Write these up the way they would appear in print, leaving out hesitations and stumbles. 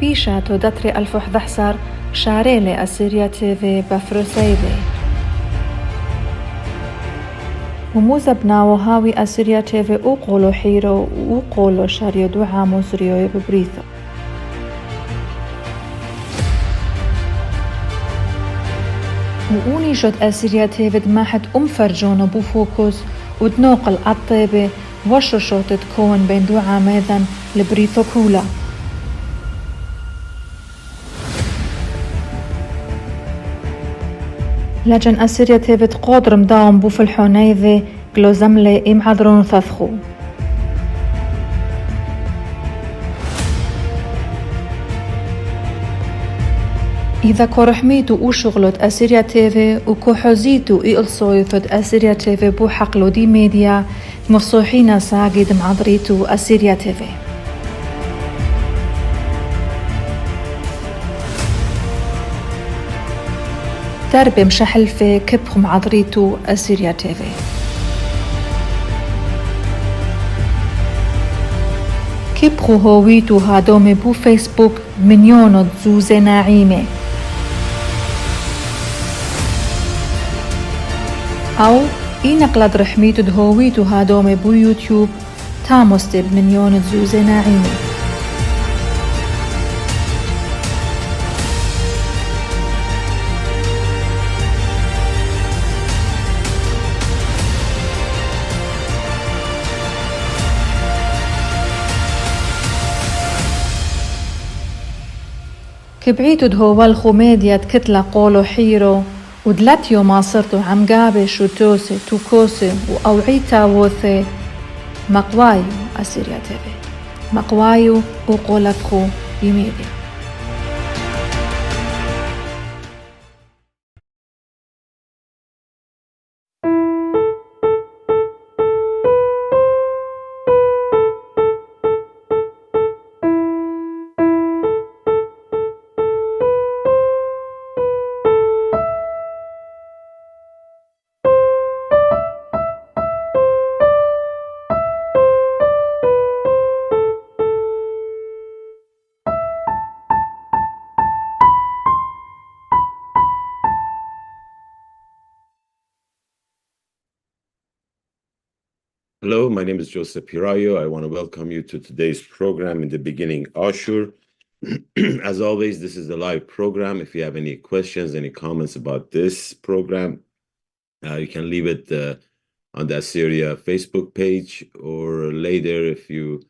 Pisha to datri 1011 شاريلي أسيريا تيفي بفروسيفي وموزا بناو هاوي أسيريا تيفي أوقولو حيرو وأوقولو شاريو دوعا مزريو يببريثو وأوني شد أسيريا تيفي دماحت فرجونو بوفوكوس ودنوقل الطيبة وشو شوت تكون بين دوعا ميذن لبريثو كولا لجن أسيريا تيفت قدر مداوم بوف الحونيذي قلو زملي إم عذرون ثثخو إذا كورحميتو أو شغلت أسيريا تيفي وكو حزيتو إيل صويثت أسيريا تيفي بو حقلو دي ميديا مفصوحينا ساقيد معذريتو أسيريا تيفي دربي مشحل في كبخ معذريتو أسيريا تيفي كبخو هويتو هادومي بو فيسبوك منيونو تزوزي ناعيمي أو إنقلد رحميتو دهويتو هادومي بو يوتيوب تاموستي بمنيون تزوزي ناعيمي كبعيتو دهوالخو ميديا تكتلا قولو حيرو ودلاتيو ما صرتو عم قابش وتوسي توكوسي وأوعيتا ووثي مقوايو أسيريا تيفي مقوايو وقولتخو يميديا Hello, my name is Joseph Pirayou. I want to welcome you to today's program in the beginning, Ashur. As always, this is a live program. If you have any questions, any comments about this program, you can leave it on the Assyria Facebook page, or later if you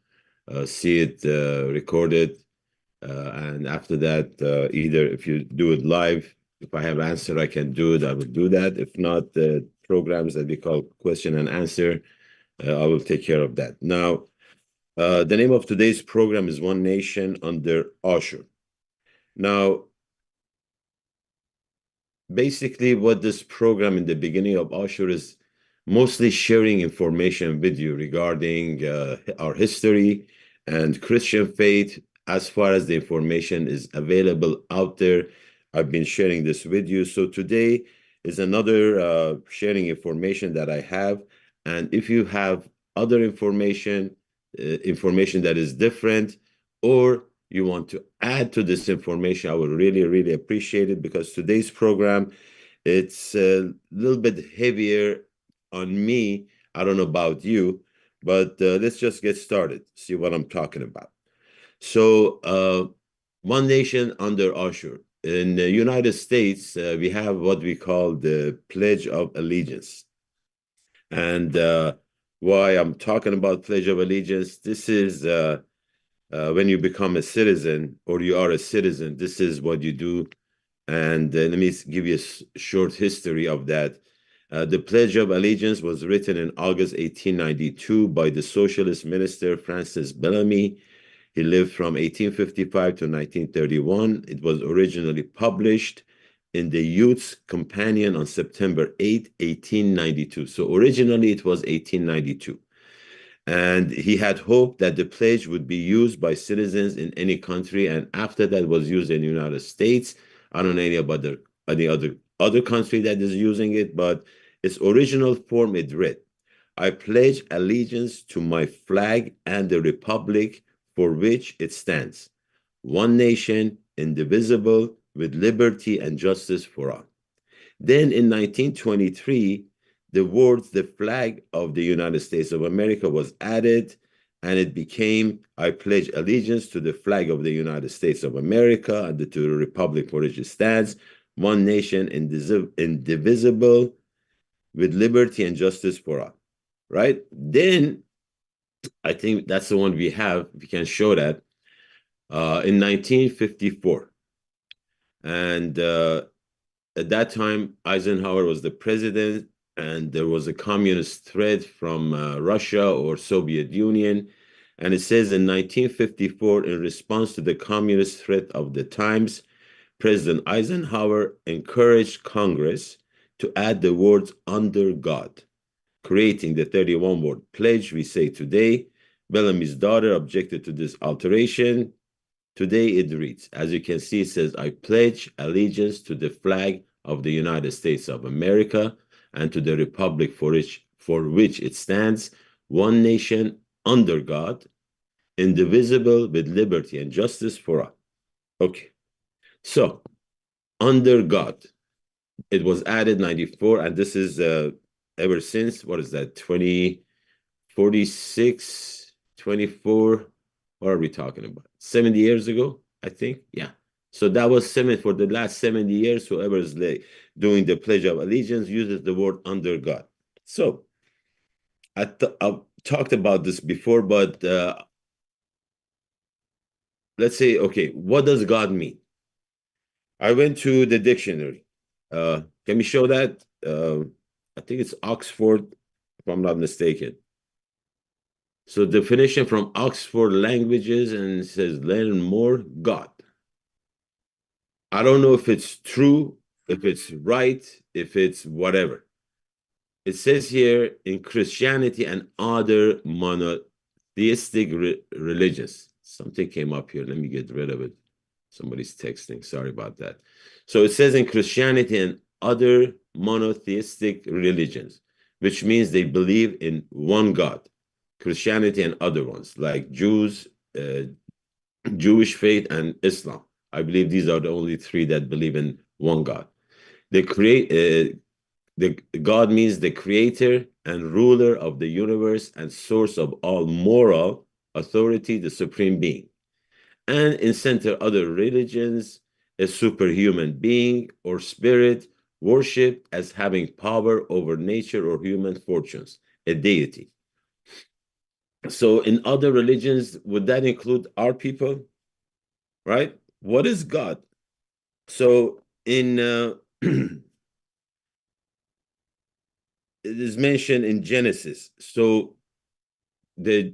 see it recorded. And after that, either if you do it live, if I have answer, I can do it, I will do that. If not, the programs that we call question and answer, I will take care of that. Now, the name of today's program is One Nation Under Ashur. Now, basically what this program in the beginning of Ashur is mostly sharing information with you regarding our history and Christian faith as far as the information is available out there. I've been sharing this with you. So today is another sharing information that I have. And if you have other information that is different, or you want to add to this information, I would really, really appreciate it, because today's program, it's a little bit heavier on me. I don't know about you, but let's just get started, see what I'm talking about. So One Nation Under Ashur. In the United States, we have what we call the Pledge of Allegiance. And why I'm talking about Pledge of Allegiance, this is when you become a citizen, or you are a citizen, this is what you do. And let me give you a short history of that. The Pledge of Allegiance was written in August 1892 by the socialist minister Francis Bellamy. He lived from 1855 to 1931. It was originally published in the Youth's Companion on September 8, 1892. So originally it was 1892. And he had hoped that the pledge would be used by citizens in any country, and after that was used in the United States. I don't know any other country that is using it, but its original form, it read, "I pledge allegiance to my flag and the republic for which it stands, one nation, indivisible, with liberty and justice for all. Then in 1923, the flag of the United States of America was added, and it became, I pledge allegiance to the flag of the United States of America and to the republic for which it stands, one nation, indivisible, with liberty and justice for all. Right? Then, I think that's the one we have, we can show that, in 1954. And at that time, Eisenhower was the president, and there was a communist threat from Russia or Soviet Union. And it says in 1954, in response to the communist threat of the times, President Eisenhower encouraged Congress to add the words "under God," creating the 31-word pledge we say today. Bellamy's daughter objected to this alteration. Today it reads, as you can see, it says, I pledge allegiance to the flag of the United States of America and to the republic for which it stands, one nation under God, indivisible, with liberty and justice for all. Okay, so under God, it was added 94, and this is ever since, what is that, 2046, 24, what are we talking about? 70 years ago, I think. Yeah. So that was for the last 70 years, whoever is doing the Pledge of Allegiance uses the word under God. So I've talked about this before, but let's say, okay, what does God mean? I went to the dictionary. Can we show that? I think it's Oxford, if I'm not mistaken. So definition from Oxford Languages, and it says learn more, God. I don't know if it's true, if it's right, if it's whatever. It says here in Christianity and other monotheistic religions. Something came up here. Let me get rid of it. Somebody's texting. Sorry about that. So it says in Christianity and other monotheistic religions, which means they believe in one God. Christianity and other ones like Jews, Jewish faith, and Islam. I believe these are the only three that believe in one God. The God means the creator and ruler of the universe and source of all moral authority, the supreme being. And in center other religions, a superhuman being or spirit worshipped as having power over nature or human fortunes, a deity. So in other religions, would that include our people? Right? What is God? So in it is mentioned in Genesis. So the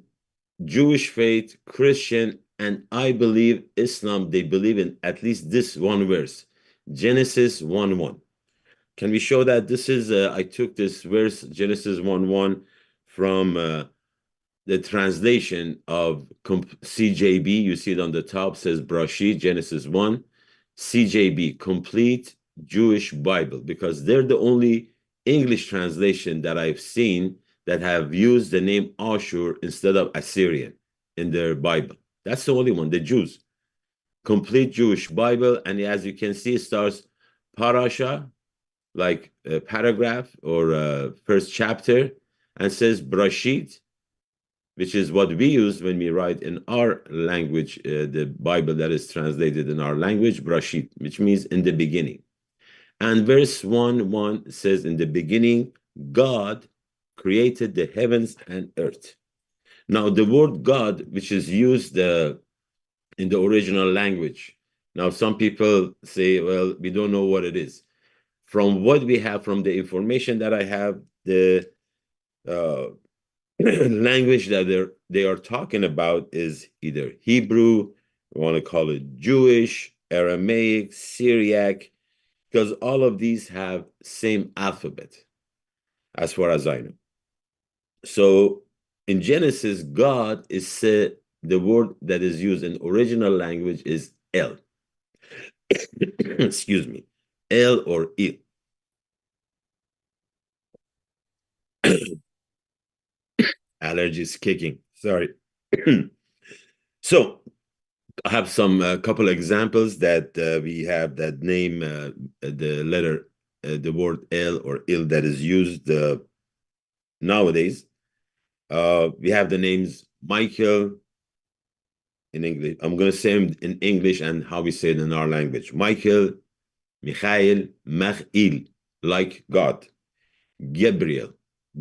Jewish faith, Christian, and I believe Islam, they believe in at least this one verse, Genesis 1:1. Can we show that? This is, I took this verse, Genesis 1:1, from the translation of CJB. You see it on the top, says Brashid, Genesis 1. CJB, Complete Jewish Bible, because they're the only English translation that I've seen that have used the name Ashur instead of Assyrian in their Bible. That's the only one, the Jews. Complete Jewish Bible. And as you can see, it starts parasha, like a paragraph or a first chapter, and says Brashid, which is what we use when we write in our language, the Bible that is translated in our language, Brashid, which means in the beginning. And verse 1:1 says, in the beginning, God created the heavens and earth. Now, the word God, which is used in the original language. Now, some people say, well, we don't know what it is. From what we have, from the information that I have, the language that they are talking about is either Hebrew, we want to call it Jewish, Aramaic, Syriac, because all of these have same alphabet, as far as I know. So in Genesis, God is said, the word that is used in original language is El. Excuse me, El or Il. Allergies kicking. Sorry. So I have some couple examples that we have that name the letter the word El or Il that is used nowadays. We have the names Michael in English. I'm going to say them in English and how we say it in our language. Michael, Michael, Machil, like God. Gabriel,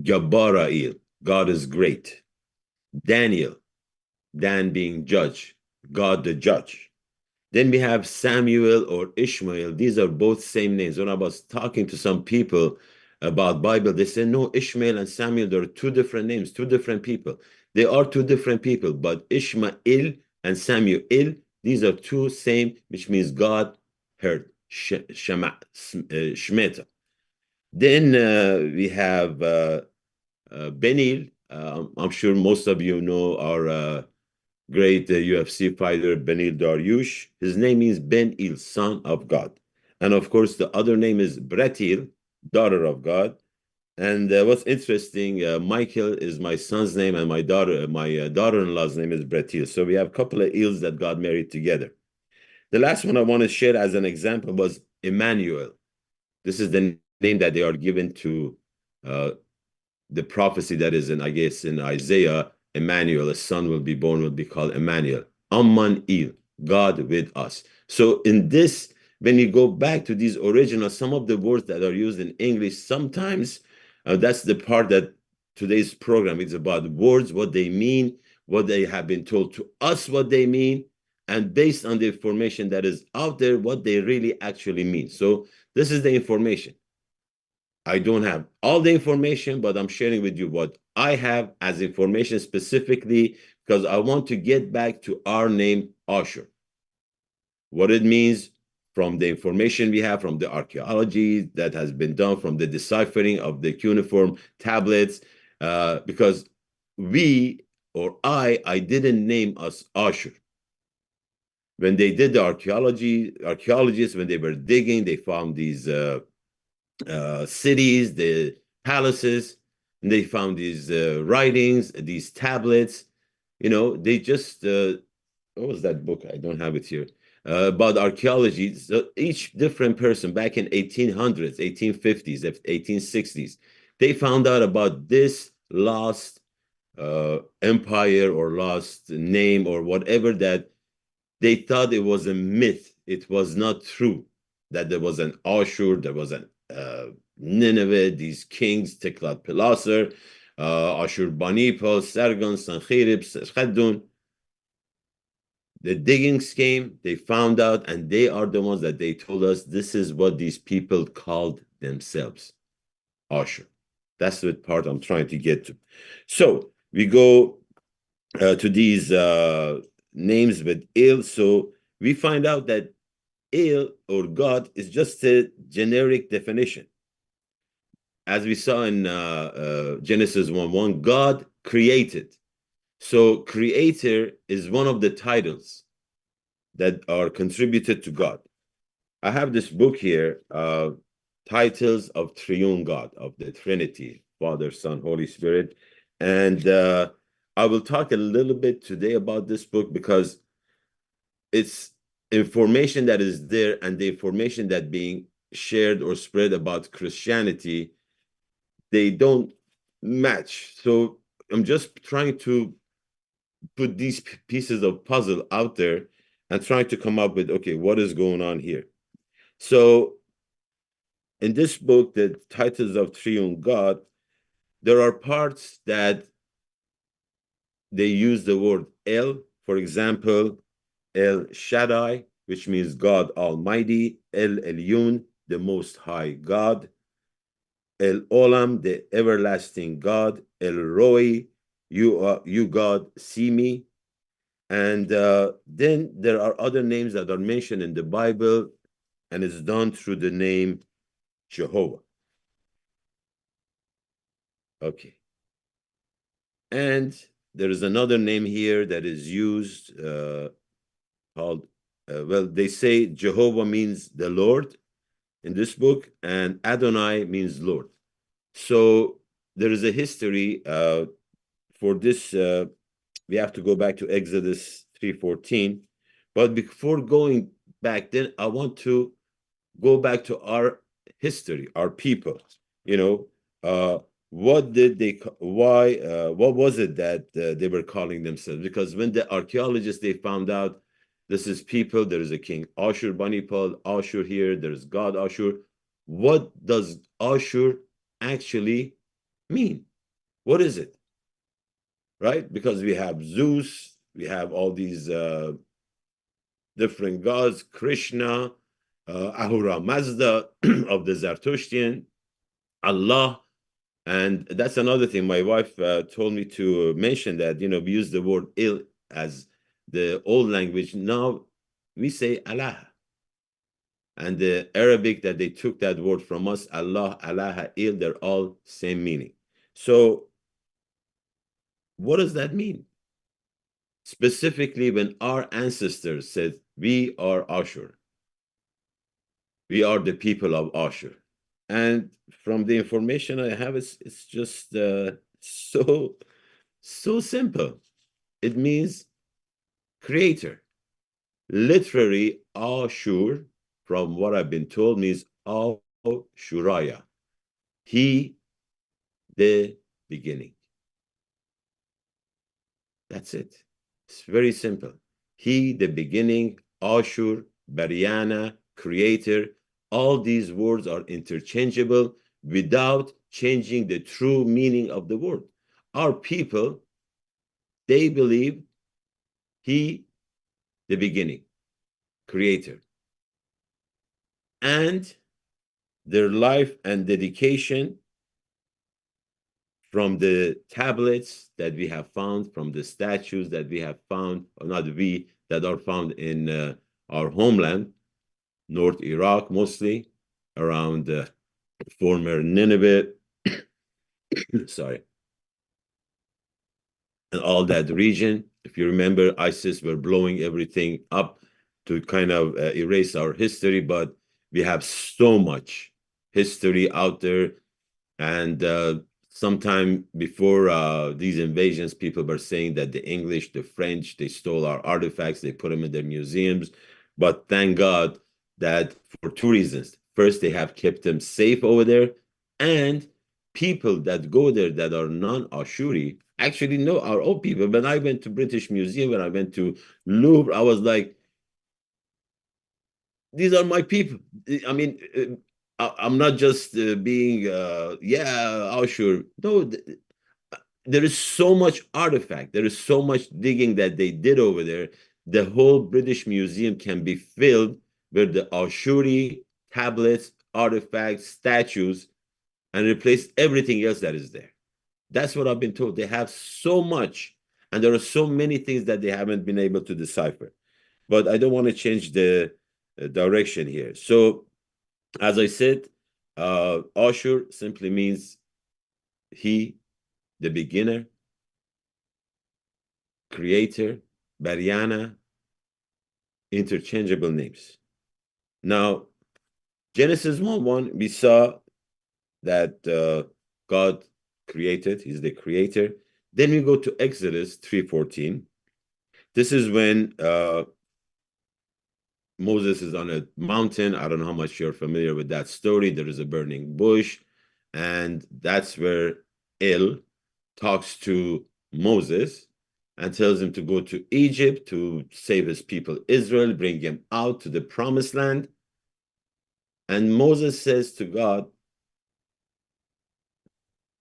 Gabbarael, God is great. Daniel, Dan being judge, God the judge. Then we have Samuel or Ishmael. These are both same names. When I was talking to some people about Bible, they said, no, Ishmael and Samuel, they're two different names, two different people. They are two different people, but Ishmael and Samuel, these are two same, which means God heard, Shemeta. Then we have Benil. I'm sure most of you know our great UFC fighter Benil Dariush. His name is Ben-Il, son of God. And of course, the other name is Bretil, daughter of God. And what's interesting, Michael is my son's name, and my daughter-in-law's name is Bretil. So we have a couple of Ils that got married together. The last one I want to share as an example was Emmanuel. This is the name that they are given to the prophecy that is in, I guess, in Isaiah. Emmanuel, a son will be born, will be called Emmanuel. Amman Il, God with us. So in this, when you go back to these original, some of the words that are used in English, sometimes that's the part that today's program is about. Words, what they mean, what they have been told to us, what they mean, and based on the information that is out there, what they really actually mean. So this is the information. I don't have all the information, but I'm sharing with you what I have as information specifically because I want to get back to our name, Ashur. What it means from the information we have, from the archaeology that has been done, from the deciphering of the cuneiform tablets, because we or I didn't name us Ashur. When they did the archaeologists, when they were digging, they found these cities, the palaces, and they found these writings, these tablets. You know, they just what was that book? I don't have it here. About archaeology. So each different person back in 1800s, 1850s, 1860s, they found out about this lost empire or lost name or whatever that they thought it was a myth. It was not true that there was an Ashur, there was an Nineveh, these kings, Tiklat-Pileser, Ashur-Banipal, Sargon, Sancherib, Cheddun. The diggings came, they found out, and they are the ones that they told us this is what these people called themselves, Ashur. That's the part I'm trying to get to. So we go to these names with Il. So we find out that Il or God is just a generic definition. As we saw in Genesis 1:1, God created. So creator is one of the titles that are contributed to God. I have this book here, Titles of Triune God, of the Trinity, Father, Son, Holy Spirit. And I will talk a little bit today about this book because it's information that is there and the information that being shared or spread about Christianity, they don't match. So I'm just trying to put these pieces of puzzle out there and trying to come up with, okay, what is going on here? So in this book, the Titles of Triune God, there are parts that they use the word El, for example, El Shaddai, which means God Almighty, El Elyon, the Most High God, El Olam, the everlasting God, El Roi, you God, see me. And then there are other names that are mentioned in the Bible, and it's done through the name Jehovah. Okay. And there is another name here that is used called, well, they say Jehovah means the Lord in this book, and Adonai means Lord. So there is a history for this. We have to go back to Exodus 3:14, But before going back then, I want to go back to our history, our people. You know, what did they? Why? What was it that they were calling themselves? Because when the archaeologists they found out this is people, there is a king Ashur, Banipal, Ashur here. There is God Ashur. What does Ashur actually mean? What is it? Right? Because we have Zeus, we have all these different gods, Krishna, Ahura Mazda of the Zarathustrian, Allah. And that's another thing. My wife told me to mention that, we use the word il as the old language. Now we say Allah. And the Arabic that they took that word from us, Allah, Allah, il, they're all same meaning. So what does that mean? Specifically, when our ancestors said, we are Ashur, we are the people of Ashur. And from the information I have, it's just so simple. It means creator. Literally, Ashur, from what I've been told, means Ashuraya. He, the beginning. That's it. It's very simple. He, the beginning, Ashur, Bariana, creator. All these words are interchangeable without changing the true meaning of the word. Our people, they believe he, the beginning, creator. And their life and dedication from the tablets that we have found, from the statues that we have found, or not we, that are found in our homeland, North Iraq mostly, around former Nineveh, sorry, and all that region. If you remember, ISIS were blowing everything up to kind of erase our history, but we have so much history out there. And sometime before these invasions, people were saying that the English, the French, they stole our artifacts, they put them in their museums. But thank God that for two reasons. First, they have kept them safe over there, and people that go there that are non-Ashuri actually know our own people. When I went to British Museum, when I went to Louvre, I was like, these are my people. I mean, I'm not just being, Ashur. No, there is so much artifact. There is so much digging that they did over there. The whole British Museum can be filled with the Ashuri tablets, artifacts, statues, and replace everything else that is there. That's what I've been told. They have so much, and there are so many things that they haven't been able to decipher. But I don't want to change the direction here. So, as I said, Ashur simply means he, the beginner, creator, Baryana, interchangeable names. Now, Genesis 1:1, we saw that God created, he's the creator. Then we go to Exodus 3:14. This is when Moses is on a mountain. I don't know how much you're familiar with that story. There is a burning bush, and that's where El talks to Moses and tells him to go to Egypt to save his people Israel, bring him out to the promised land. And Moses says to God,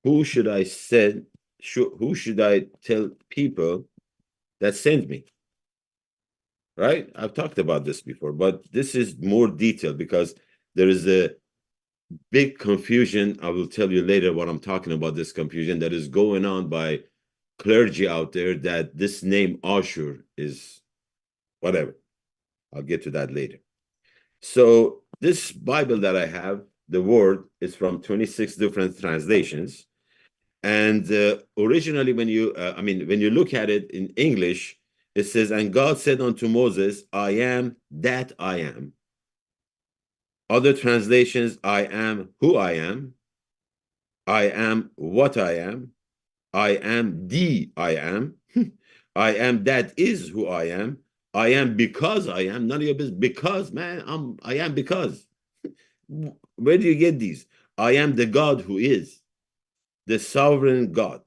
who should I send? Who should I tell people that sent me? Right? I've talked about this before, but this is more detailed because there is a big confusion. I will tell you later what I'm talking about, this confusion that is going on by clergy out there, that this name Ashur is whatever. I'll get to that later. So this Bible that I have, the word is from 26 different translations. And originally, when you look at it in English, it says, and God said unto Moses, I am that I am. Other translations, I am who I am what I am the I am, I am that is who I am I am because I am, none of your business. Because, man, I am because. Where do you get these? I am the God who is, the sovereign God.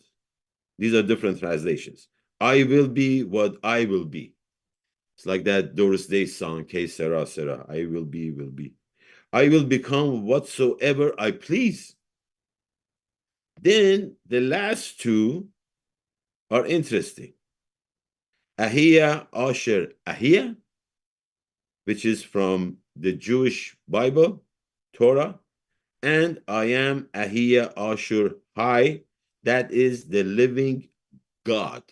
These are different translations. I will be what I will be. It's like that Doris Day song, Que sera, sera. I will be, will be. I will become whatsoever I please. Then the last two are interesting. Ahia, Asher, Ahia, which is from the Jewish Bible, Torah, and I am Ahia, Ashur, High, that is the living God.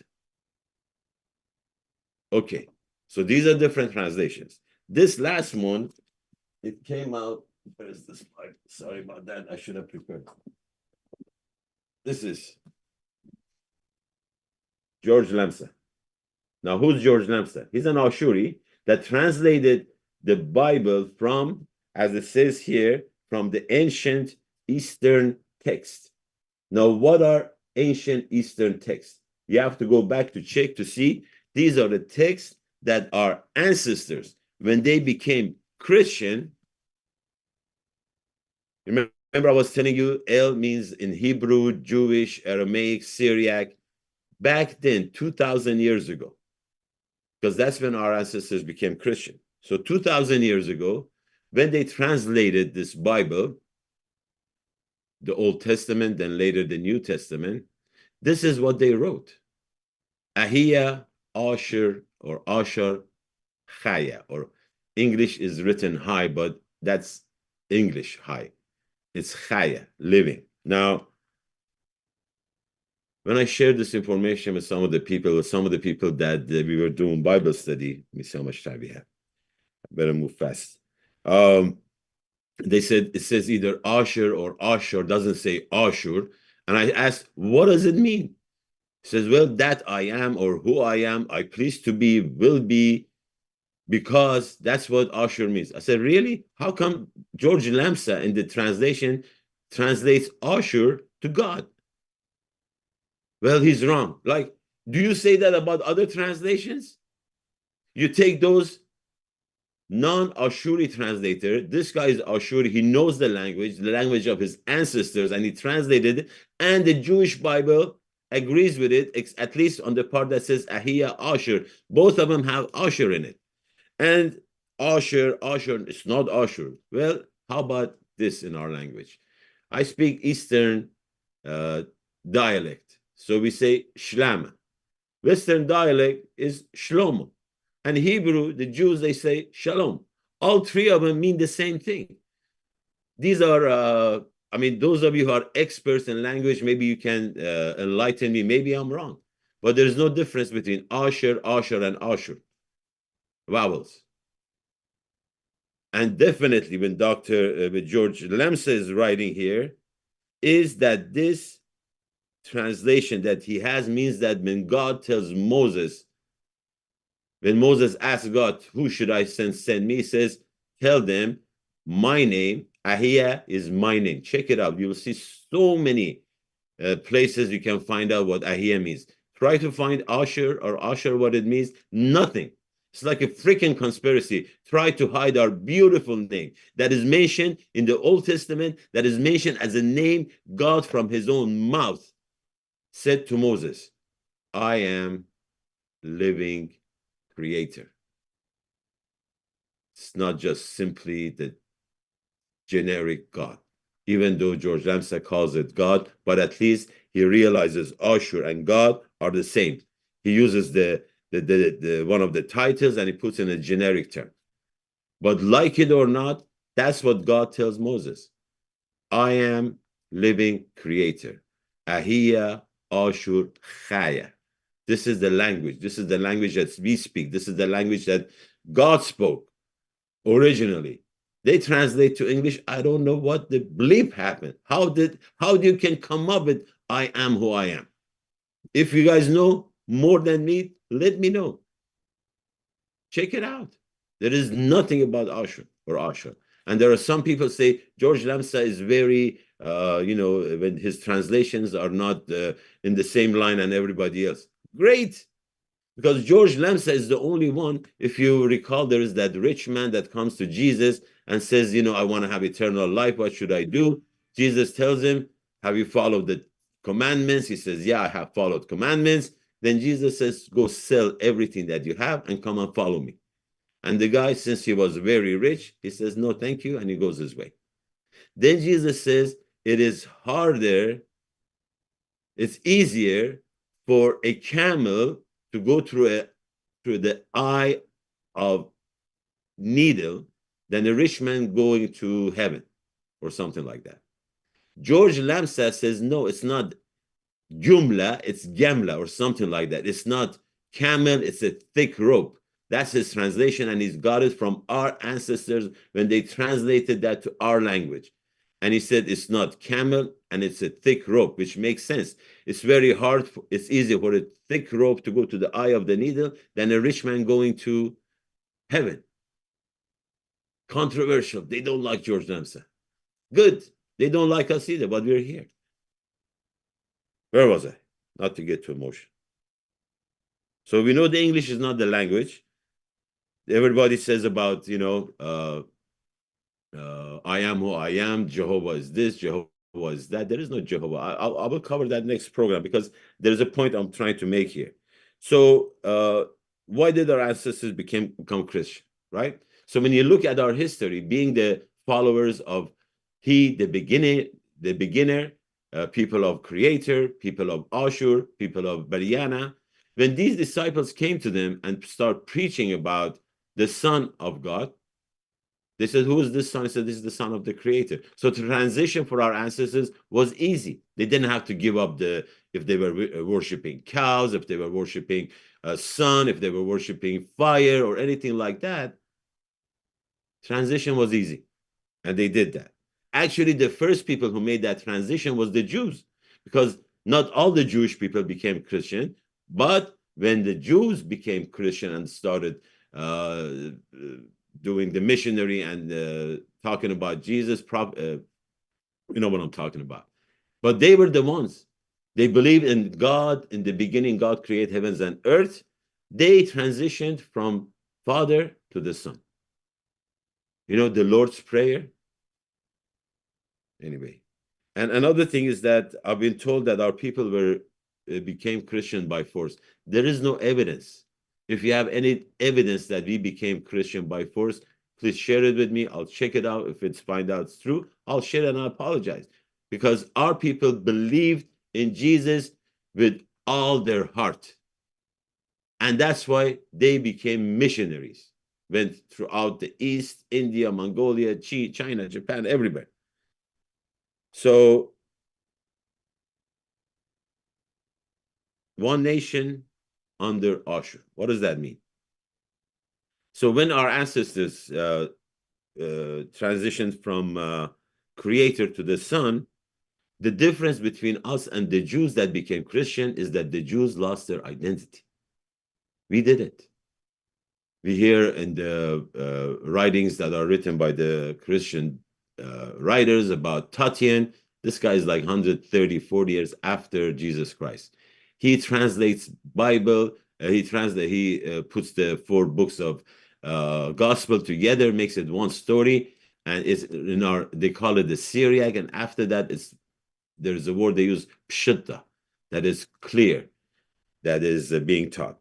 Okay, so these are different translations. This last one, it came out, where is this slide? Sorry about that, I should have prepared. This is George Lamsa. Now, who's George Lamsa? He's an Ashuri that translated the Bible from, as it says here, from the ancient Eastern text. Now, what are ancient Eastern texts? You have to go back to check to see. These are the texts that our ancestors, when they became Christian, remember I was telling you, El means in Hebrew, Jewish, Aramaic, Syriac, back then, 2,000 years ago, because that's when our ancestors became Christian. So 2,000 years ago, when they translated this Bible, the Old Testament, then later the New Testament, this is what they wrote. Ahia, Asher, or Ashar, Chaya, or English is written high, but that's English high. It's Chaya, living. Now, when I shared this information with some of the people that we were doing Bible study, let me see how much time we have. I better move fast. They said it says either Asher or Ashur, doesn't say Ashur. And I asked, what does it mean? He says, well, that I am or who I am, I please to be, will be, because that's what Ashur means. I said, really? How come George Lamsa in the translation translates Ashur to God? Well, he's wrong. Like, do you say that about other translations? You take those non-Ashuri translator. This guy is Ashuri. He knows the language of his ancestors, and he translated it. And the Jewish Bible agrees with it, at least on the part that says Ahia, Ashur. Both of them have Ashur in it. And Ashur, it's not Ashur. Well, how about this in our language? I speak Eastern dialect. So we say Shlama. Western dialect is Shlomo. And Hebrew, the Jews, they say Shalom. All three of them mean the same thing. These are, those of you who are experts in language, maybe you can enlighten me. Maybe I'm wrong. But there's no difference between Asher, and Ashur. Vowels. And definitely when with George Lamsa is writing here, is that this translation that he has means that when God tells Moses, when Moses asks God, who should I send me? He says, tell them my name, Ahia is my name. Check it out. You will see so many places you can find out what Ahia means. Try to find Asher or Asher what it means. Nothing. It's like a freaking conspiracy. Try to hide our beautiful name that is mentioned in the Old Testament, that is mentioned as a name God from his own mouth said to Moses, I am living creator. It's not just simply the generic God, even though George Lamsa calls it God, but at least he realizes Ashur and God are the same. He uses the one of the titles and he puts in a generic term. But like it or not, that's what God tells Moses. I am living creator. Ahia, Ashur, Chaya. This is the language. This is the language that we speak. This is the language that God spoke originally. They translate to English. I don't know what the bleep happened. How you can come up with I am who I am? If you guys know more than me, let me know. Check it out. There is nothing about Ashur or Ashur. And there are some people say George Lamsa is very, when his translations are not in the same line and everybody else. Great. Because George Lamsa is the only one, if you recall, there is that rich man that comes to Jesus and says, I want to have eternal life. What should I do? Jesus tells him, have you followed the commandments? He says, yeah, I have followed commandments. Then Jesus says, go sell everything that you have and come and follow me. And the guy, since he was very rich, he says, no, thank you. And he goes his way. Then Jesus says, it is harder, it's easier for a camel to go through the eye of needle than a rich man going to heaven or something like that. George Lamsa says, no, it's not jumla, it's gamla or something like that. It's not camel, it's a thick rope. That's his translation, and he's got it from our ancestors when they translated that to our language. And he said it's not camel and it's a thick rope, which makes sense. It's very hard, it's easier for a thick rope to go to the eye of the needle than a rich man going to heaven. Controversial. They don't like George Lamsa. Good. They don't like us either, but we're here. Where was I? Not to get too emotional. So we know the English is not the language. Everybody says about, I am who I am, Jehovah is this, Jehovah is that. There is no Jehovah. I will cover that next program because there is a point I'm trying to make here. So why did our ancestors become Christian, right? So when you look at our history, being the followers of the beginner, people of Creator, people of Ashur, people of Bariana, when these disciples came to them and start preaching about the Son of God, they said, who is this son? He said, this is the son of the Creator. So the transition for our ancestors was easy. They didn't have to give up if they were worshiping cows, if they were worshiping sun, if they were worshiping fire or anything like that. Transition was easy. And they did that. Actually, the first people who made that transition was the Jews, because not all the Jewish people became Christian, but when the Jews became Christian and started doing the missionary and talking about Jesus, you know what I'm talking about. But they were the ones. They believed in God. In the beginning, God created heavens and earth. They transitioned from Father to the Son. The Lord's Prayer. Anyway. And another thing is that I've been told that our people became Christian by force. There is no evidence. If you have any evidence that we became Christian by force, please share it with me. I'll check it out. If find out it's true, I'll share it and I apologize. Because our people believed in Jesus with all their heart. And that's why they became missionaries. Went throughout the East, India, Mongolia, China, Japan, everywhere. So, one nation under Ashur. What does that mean? So when our ancestors transitioned from Creator to the Son, the difference between us and the Jews that became Christian is that the Jews lost their identity. We didn't. We hear in the writings that are written by the Christian writers about Tatian. This guy is like 130, 40 years after Jesus Christ. He translates Bible. He puts the 4 books of gospel together, makes it one story, and they call it the Syriac. And after that, there's a word they use, pshita, that is clear, that is being taught.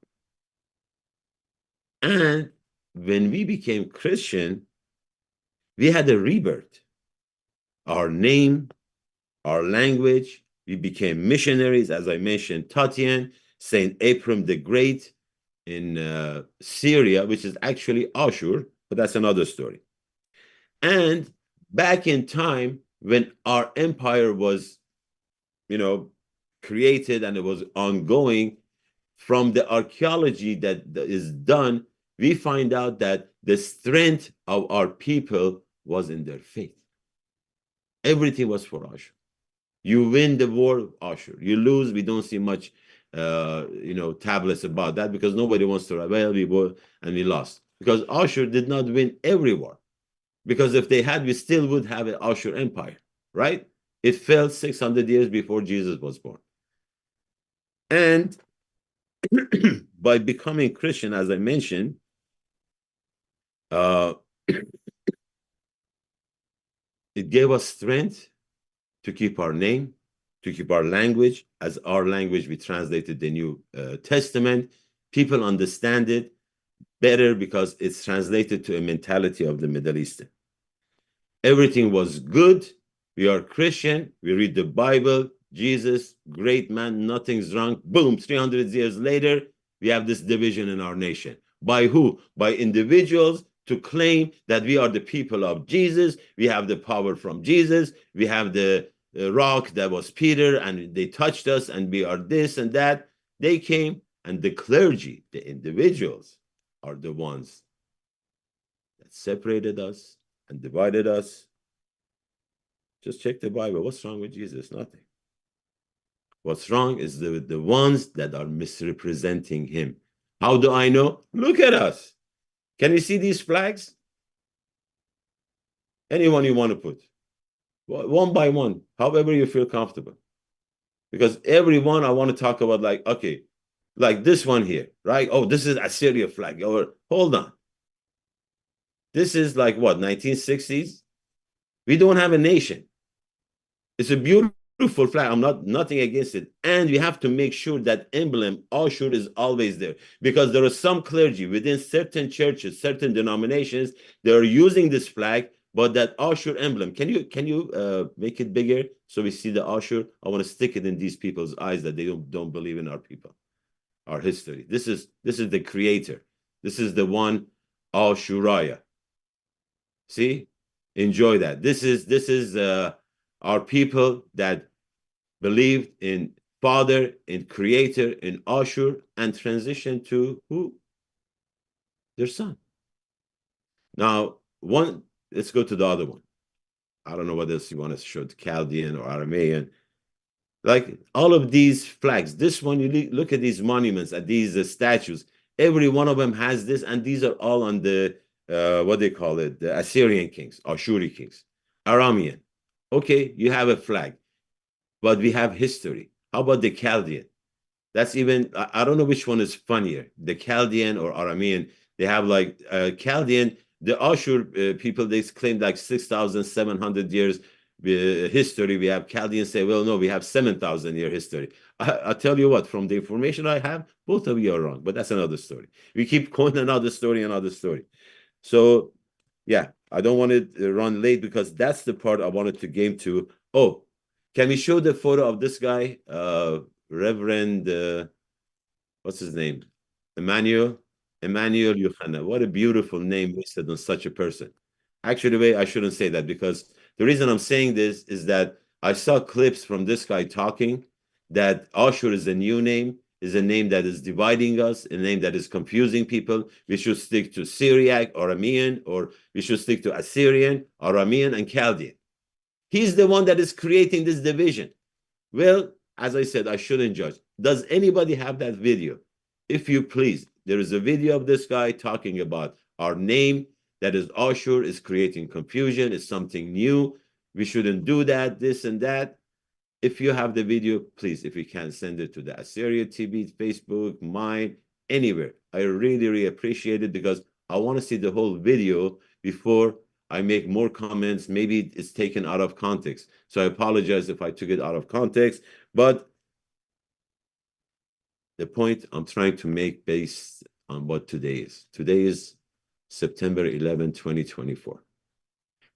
And when we became Christian, we had a rebirth. Our name, our language, we became missionaries, as I mentioned, Tatian, Saint Abram the Great in Syria, which is actually Ashur, but that's another story. And back in time, when our empire was, created and it was ongoing, from the archaeology that is done, we find out that the strength of our people was in their faith. Everything was for Ashur. You win the war, Ashur. You lose, we don't see much tablets about that because nobody wants to rebel. We won and we lost. Because Ashur did not win every war. Because if they had, we still would have an Ashur empire, right? It fell 600 years before Jesus was born. And by becoming Christian, as I mentioned, it gave us strength to keep our name, to keep our language. As our language, we translated the New Testament. People understand it better because it's translated to a mentality of the Middle Eastern. Everything was good. We are Christian. We read the Bible. Jesus, great man, nothing's wrong. Boom, 300 years later, we have this division in our nation. By who? By individuals to claim that we are the people of Jesus. We have the power from Jesus. We have the rock that was Peter, and they touched us, and we are this and that. They came, and the clergy, the individuals, are the ones that separated us and divided us. Just check the Bible. What's wrong with Jesus? Nothing. What's wrong is the ones that are misrepresenting him. How do I know? Look at us. Can you see these flags? Anyone you want to put. One by one, however you feel comfortable. Because every one I want to talk about, like, okay, like this one here, right? Oh, this is Assyria flag. Or hold on. This is like what, 1960s? We don't have a nation. It's a beautiful flag. I'm nothing against it. And we have to make sure that emblem, Ashur, is always there. Because there are some clergy within certain churches, certain denominations, they are using this flag, but that Ashur emblem, can you make it bigger so we see the Ashur? I want to stick it in these people's eyes that they don't believe in our people, our history. This is the creator. This is the one, Ashuraya. See? Enjoy that. This is our people that believed in Father, in Creator, in Ashur, and transitioned to who? Their son. Now, let's go to the other one. I don't know what else you want to show, Chaldean or Aramean. Like all of these flags, this one, you look at these monuments, at these statues, every one of them has this, and these are all on the, what they call it, the Assyrian kings, Ashuri kings, Aramean. Okay, you have a flag, but we have history. How about the Chaldean? That's even, I don't know which one is funnier, the Chaldean or Aramean. They have like Chaldean, the Ashur people, they claim like 6,700 years history. We have Chaldeans say, well, no, we have 7,000-year history. I tell you what, from the information I have, both of you are wrong, but that's another story. We keep going another story. So, yeah, I don't want to run late because that's the part I wanted to game to. Oh, can we show the photo of this guy, Reverend, what's his name? Emmanuel Yohana. What a beautiful name listed on such a person. Actually, I shouldn't say that, because the reason I'm saying this is that I saw clips from this guy talking that Ashur is a new name, is a name that is dividing us, a name that is confusing people. We should stick to Syriac, Aramean, or we should stick to Assyrian, Aramean, and Chaldean. He's the one that is creating this division. Well, as I said, I shouldn't judge. Does anybody have that video? If you please, there is a video of this guy talking about our name, that is Ashur, is creating confusion, is something new. We shouldn't do that, this and that. If you have the video, please, if you can, send it to the Assyria TV, Facebook, mine, anywhere. I really, really appreciate it, because I want to see the whole video before I make more comments. Maybe it's taken out of context. So I apologize if I took it out of context. But the point I'm trying to make based on what today is. Today is September 11, 2024.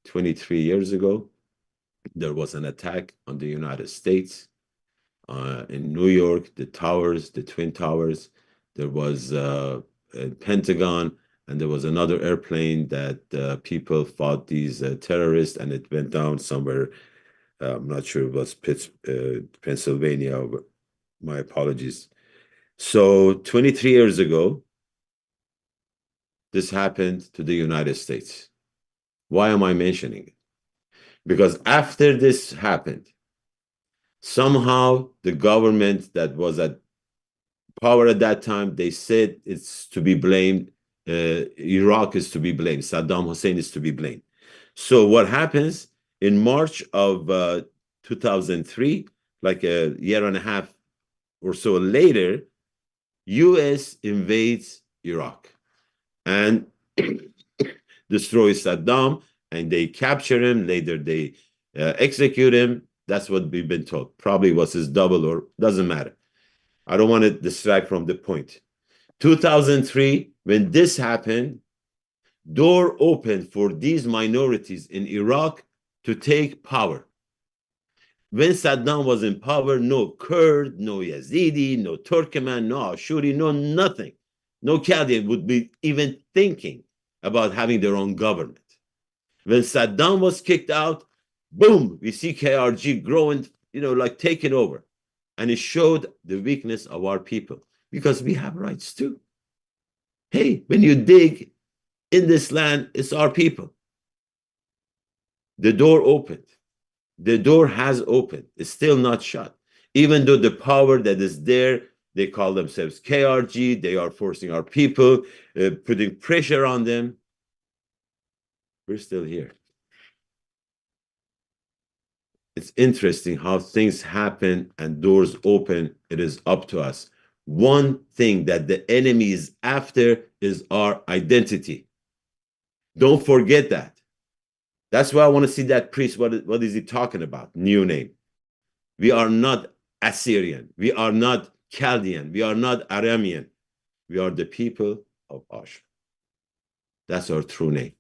23 years ago, there was an attack on the United States in New York, the towers, the Twin Towers. There was a Pentagon, and there was another airplane that people fought these terrorists, and it went down somewhere. I'm not sure it was Pennsylvania. My apologies. So 23 years ago, this happened to the United States. Why am I mentioning it? Because after this happened, somehow the government that was at power at that time, they said it's to be blamed. Iraq is to be blamed. Saddam Hussein is to be blamed. So what happens in March of 2003, like a year and a half or so later, U.S. invades Iraq and destroys Saddam, and they capture him. Later, they execute him. That's what we've been told. Probably was his double, or doesn't matter. I don't want to distract from the point. 2003, when this happened, door opened for these minorities in Iraq to take power. When Saddam was in power, no Kurd, no Yazidi, no Turkmen, no Ashuri, no nothing. No Chaldean would be even thinking about having their own government. When Saddam was kicked out, boom, we see KRG growing, like taking over. And it showed the weakness of our people, because we have rights too. Hey, when you dig in this land, it's our people. The door opened. The door has opened. It's still not shut. Even though the power that is there, they call themselves KRG, they are forcing our people, putting pressure on them. We're still here. It's interesting how things happen and doors open. It is up to us. One thing that the enemy is after is our identity. Don't forget that. That's why I want to see that priest. What is he talking about? New name. We are not Assyrian. We are not Chaldean. We are not Aramean. We are the people of Ashur. That's our true name.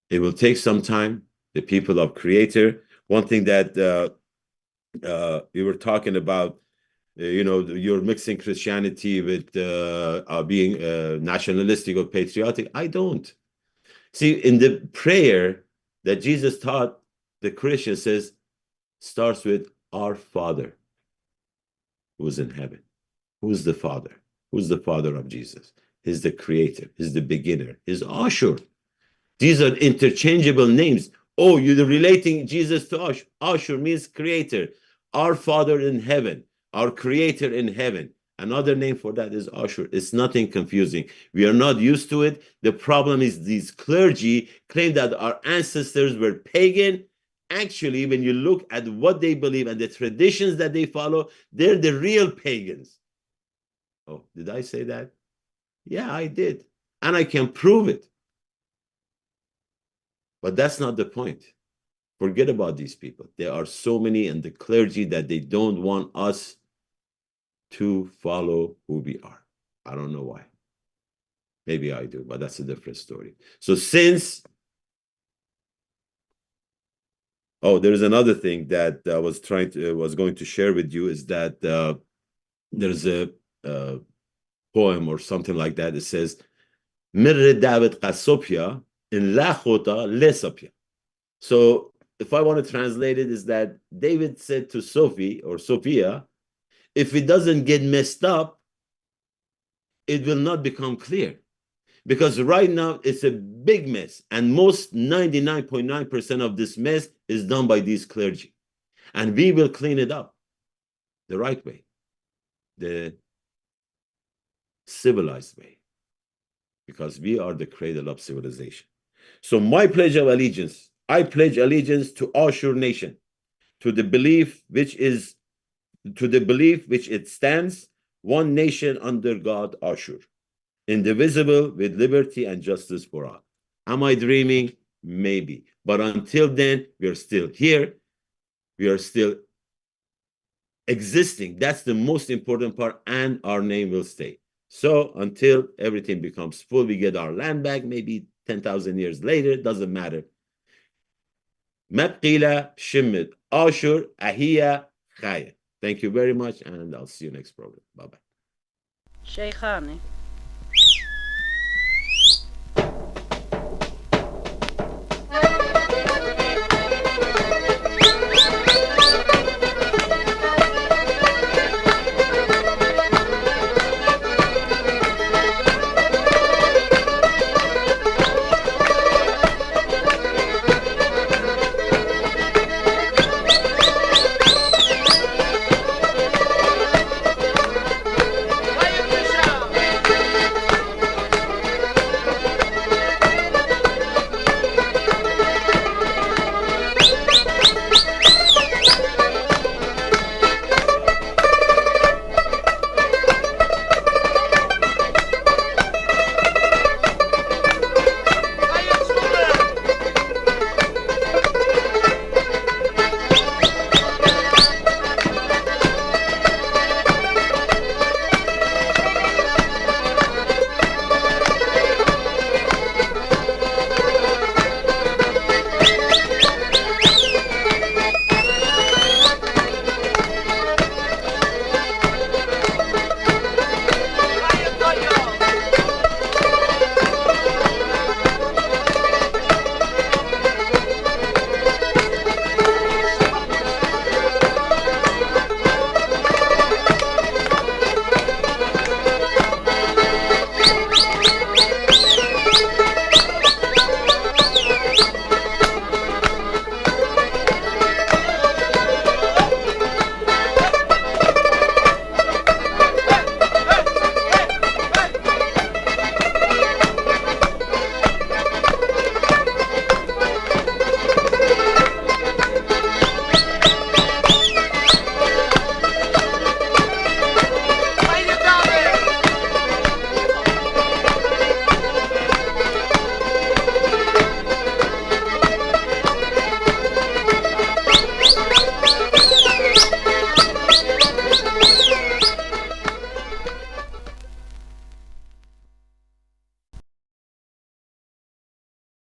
It will take some time. The people of Creator. One thing that we were talking about, you're mixing Christianity with being nationalistic or patriotic. I don't. See, in the prayer that Jesus taught the Christian starts with our Father who is in heaven. Who's the Father? Who's the Father of Jesus? He's the Creator. He's the beginner. He's Ashur. These are interchangeable names. Oh, you're relating Jesus to Ashur. Ashur means Creator. Our Father in heaven. Our Creator in heaven. Another name for that is Ashur. It's nothing confusing. We are not used to it. The problem is these clergy claim that our ancestors were pagan. Actually, when you look at what they believe and the traditions that they follow, they're the real pagans. Oh, did I say that? Yeah, I did. And I can prove it. But that's not the point. Forget about these people. There are so many in the clergy that they don't want us to follow who we are. I don't know why. Maybe I do, but that's a different story. So since, there's another thing that I was going to share with you, is that there's a poem or something like that. It says, Mirre David Kasopia in Lachota Lesopia. So if I want to translate it, is that David said to Sophie or Sophia, if it doesn't get messed up, it will not become clear. Because right now, it's a big mess. And most 99.9% of this mess is done by these clergy. And we will clean it up the right way, the civilized way. Because we are the cradle of civilization. So my pledge of allegiance, I pledge allegiance to Ashur nation, to the belief which it stands, one nation under God, Ashur, indivisible, with liberty and justice for all. Am I dreaming? Maybe. But until then, we are still here. We are still existing. That's the most important part, and our name will stay. So until everything becomes full, we get our land back, maybe 10,000 years later, doesn't matter. Mabqila Shimit Ashur Ahiya Chaya. Thank you very much, and I'll see you next program. Bye-bye. Sheikhani.